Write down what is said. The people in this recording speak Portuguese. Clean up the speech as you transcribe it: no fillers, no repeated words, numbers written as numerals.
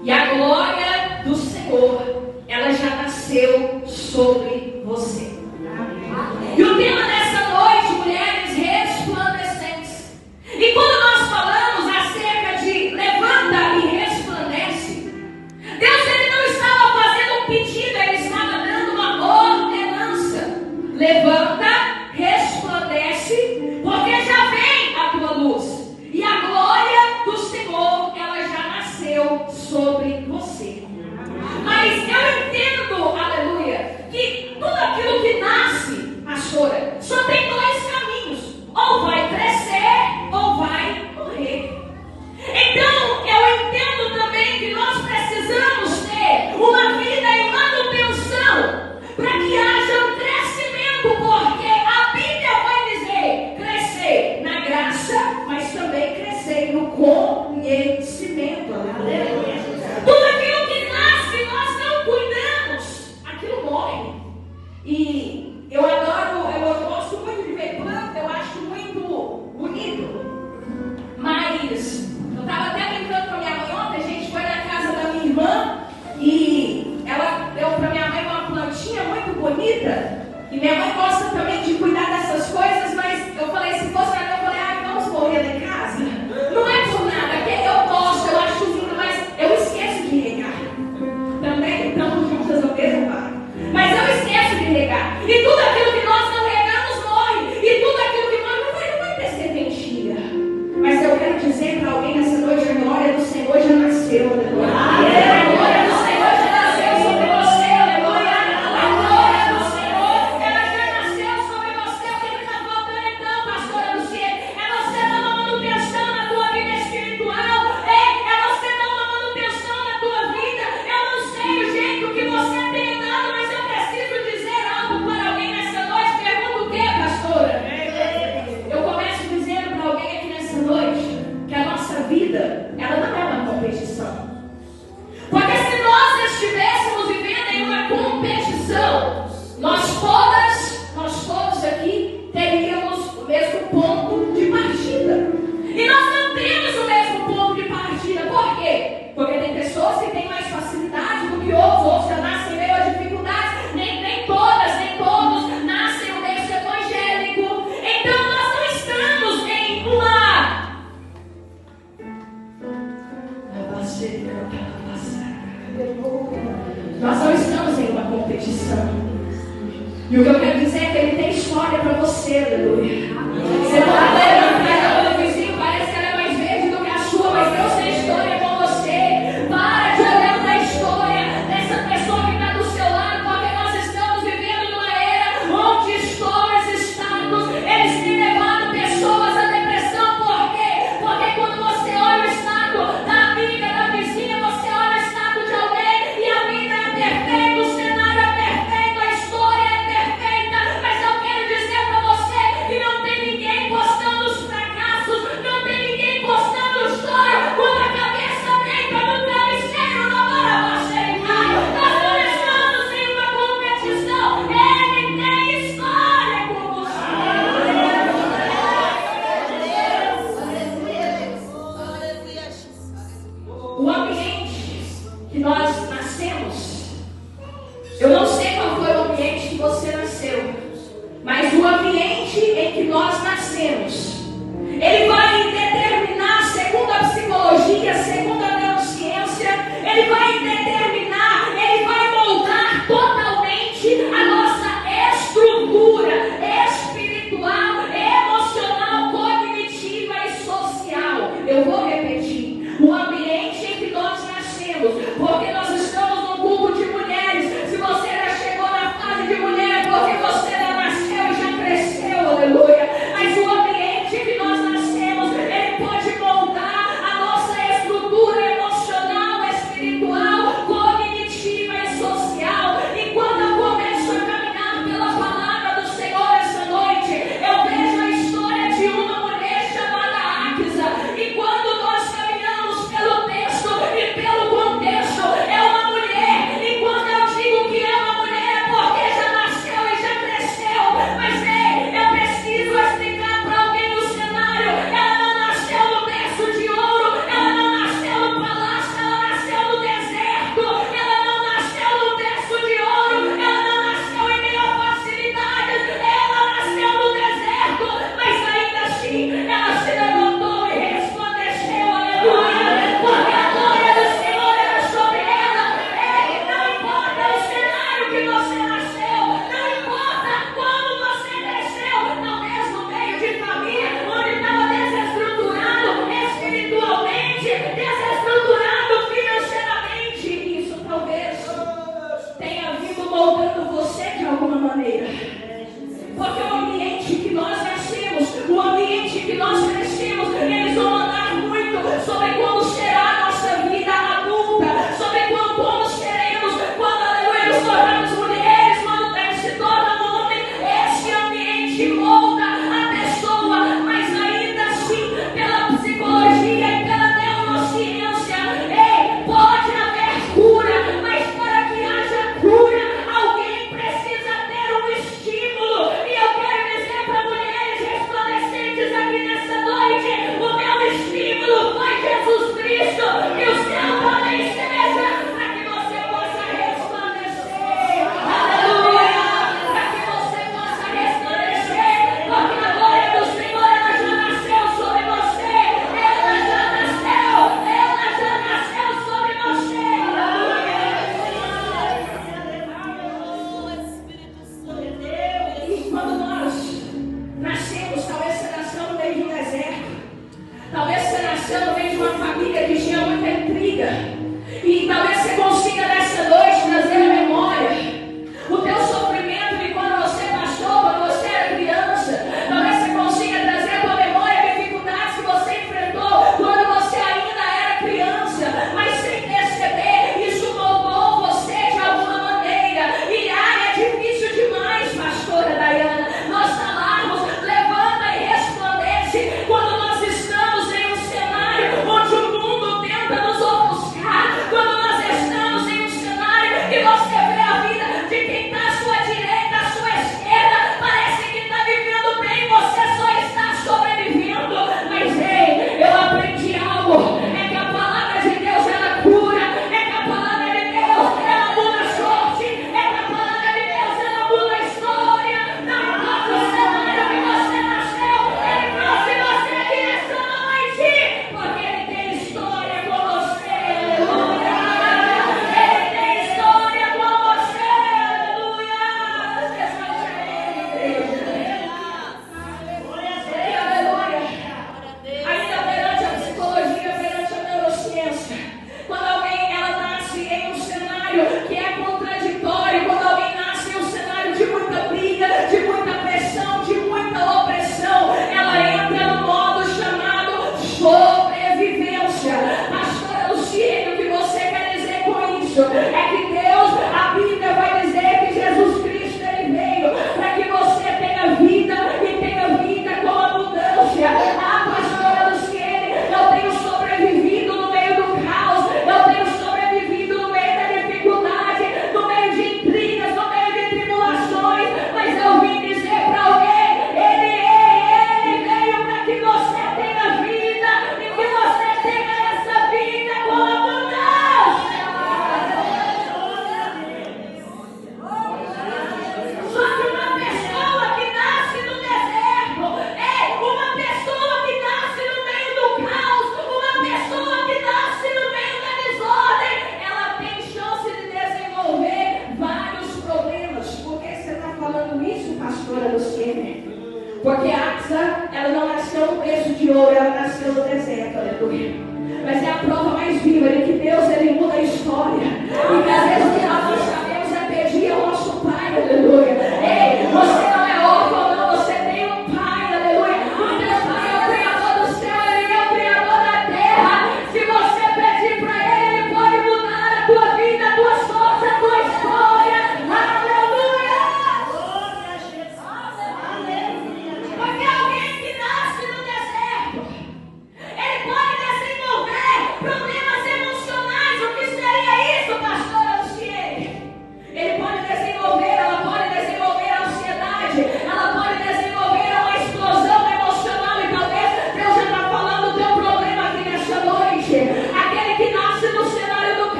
E a glória do Senhor, ela já nasceu sobre você. E o tema dessa noite, mulheres resplandecentes. E quando nós falamos acerca de levanta e resplandece, Deus ele não estava fazendo um pedido, ele estava dando uma ordenança. Levanta, resplandece, porque já vem a tua luz. E a glória do Senhor, ela já nasceu sobre você. Mas eu entendo, aleluia, que tudo aquilo que nasce, pastora, só tem dois caminhos: ou vai crescer ou vai morrer. Então eu entendo também que nós precisamos ter uma vida em manutenção para que haja um crescimento, porque a Bíblia vai dizer crescer na graça, mas também crescer no conhecimento. Aleluia. Tudo aquilo que nasce, nós não cuidamos, aquilo morre. E eu gosto muito de ver planta, eu acho muito bonito. Mas eu estava até brincando com a minha mãe ontem, a gente foi na casa da minha irmã e ela deu para minha mãe uma plantinha muito bonita. E minha mãe gosta também de cuidar dessas coisas, mas eu falei, se fosse para mim, eu falei, vamos morrer lá em casa. Não é por nada, porque eu gosto, eu acho lindo, mas eu esqueço de regar. Também estamos juntas ao mesmo bar. Mas eu esqueço de regar. E tudo aquilo que nós não regamos morre. E tudo aquilo que morre não vai ter serventia. Mas eu quero dizer para alguém nessa noite, a glória do Senhor já nasceu. Aleluia. A glória do Senhor já nasceu sobre você. Aleluia. A glória do Senhor, ela já nasceu sobre você. O que está faltando então, pastora Luciene? É você dar uma manutenção na tua vida espiritual. É você dar uma manutenção na tua vida. Eu não sei o jeito que você tem dado, mas eu preciso dizer algo para alguém nessa noite. Pergunta o quê, pastora? Eu começo dizendo para alguém aqui nessa noite que a nossa vida, ela não é uma competição. Porque se nós estivéssemos vivendo em uma competição, nós todos aqui teríamos o mesmo ponto de partida. E nós não temos o mesmo ponto de partida. Por quê? Porque tem pessoas que têm mais facilidade do que outros já nascem meio a dificuldades. Nem todos nascem no berço evangélico. Então nós não estamos em uma... Nós não estamos em uma competição. E o que eu quero dizer é que ele tem história para você, aleluia. Você pode levantar a do vizinho, parece que ela é mais verde do que a sua, mas Deus tem história com você. Para de olhar para a história dessa pessoa que está do seu lado, porque nós estamos vivendo numa era onde histórias, status, eles têm levado pessoas à depressão. Por quê? Porque quando você olha o status da amiga, da vizinha, você olha o status de alguém e a vida é perfeita, o cenário é perfeito, a história é perfeita. Mas eu quero dizer para você que não tem ninguém postando os fracassos, não tem ninguém postando história quando a cabeça deita no travesseiro, não para você em casa. Nós não estamos em uma competição, ele tem história com você. O ambiente que nós